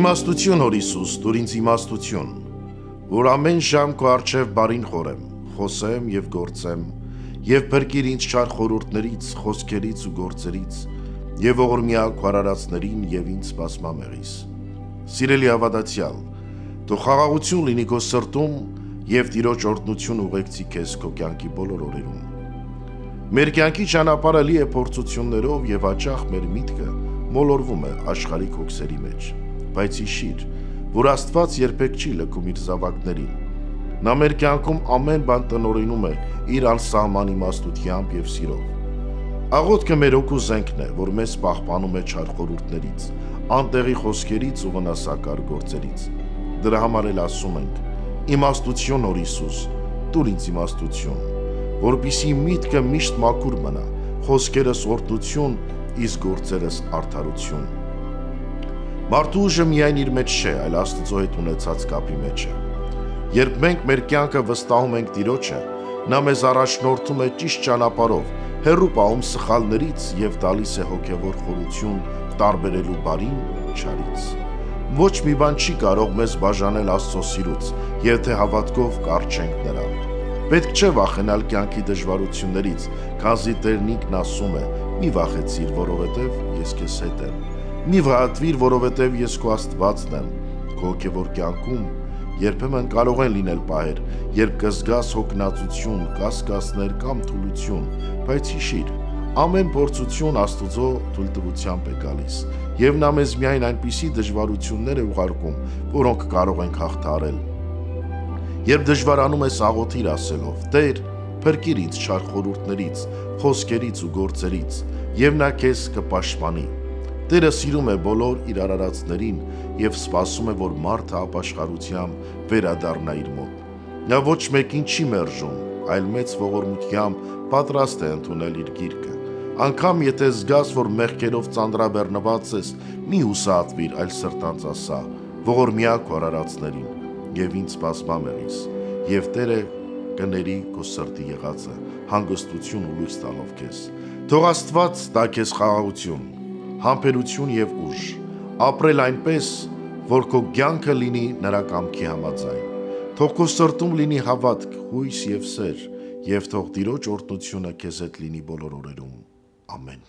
Իմաստություն, Հոր Հիսուս, դուր ինձ իմաստություն, որ ամեն ժամ քո առջև բարին խորեմ, խոսեմ եւ գործեմ, եւ փրկիր ինձ չար խորհուրդներից, խոսքերից ու գործերից, եւ ողորմյալ քո արարածներին եւ ինձ սպասմամեղիս։ Սիրելի հավատացյալ, թող խաղաղություն լինի քո սրտում եւ Տիրոջ օրհնություն ուղեկցի քեզ քո կյանքի բոլոր օրերում։ Մեր կյանքի ճանապարհը լի է փորձություններով եւ հաճախ մեր միտքը մոլորվում է աշխարհիկ հոգսերի մեջ, բայց հիշիր, որ Աստված երբեք չի լքում իր զավակներին։ Նա մեր կյանքում ամեն բան տնօրինում է իր անսահման իմաստությամբ եւ սիրով։ Աղոթքը մեր հոգու զենքն է, որ մեզ պահպանում է չար խորհուրդներից, անտեղի խոսքերից ու վնասակար գործերից։ Դրա համար էլ ասում ենք. իմաստություն, Հոր Հիսուս, տուր ինձ իմաստություն, որպեսզի միտքը միշտ մաքուր մնա, խոսքերս օրհնություն, իսկ գործերս արդարություն։ Մարդու ուժը միայն իր մեջ չէ, այլ Աստծո հետ ունեցած կապի մեջ է։ Երբ մենք մեր կյանքը վստահում ենք Տիրոջը, նա մեզ առաջնորդում է ճիշտ ճանապարհով, հեռու պահում սխալներից եւ տալիս է հոգեվոր խորություն տարբերելու բարին չարից։ Ոչ մի բան չի կարող մեզ բաժանել Աստծո սիրուց, եթե հավատքով կառչենք նրան։ Պետք չէ վախենալ կյանքի դժվարություններից, քանզի Տերն ինքն ասում է. «Մի վախեցիր, որովհետև ես քեզ հետ եմ։ Մի վհատվիր, որովհետև ես քո Աստվածն եմ»։ Քո հոգևոր կյանքում երբեմն կարող են լինել պահեր, երբ կզգաս հոգնածություն, կասկածներ կամ թուլություն, բայց հիշիր, ամեն փորձություն Աստծո թույլտվությամբ է գալիս, եւ նա մեզ միայն այնպիսի դժվարություններ է ուղարկում, որոնք կարող ենք հաղթահարել։ Երբ դժվարանում ես, աղոթիր ասելով. «Տեր, փրկիր ինձ չար խորհուրդներից, խոսքերից ու գործերից, եւ նա քեզ կպաշտպանի»։ Տերը սիրում է բոլոր իր արարածներին եւ սպասում է, որ մարդը ապաշխարությամբ վերադառնա իր մոտ։ Նա ոչ մեկին չի մերժում, այլ մեծ ողորմությամբ պատրաստ է ընդունել իր գիրկը։ Անկամ եթե զգաս, որ մեղքերով ծանրաբեռնված ես, մի հուսահատվիր, այլ սրտանց ասա. «Ողորմյա քո արարածներին» եւ ինձ սպասմամեղիս, եւ Տերը կների քո սրտի եղածը, հանգստություն ու լույս տալով քեզ։ Թող Աստված տա քեզ խաղաղություն, համբերություն եւ ուժ, ապրել այնպես, որ քո կյանքը լինի նրա կամքի համաձայն։ Թող քո սրտում լինի հավատք, հույս եւ սեր, եւ թող Տիրոջ օրհնությունը քեզ հետ լինի բոլոր օրերում։ Ամեն։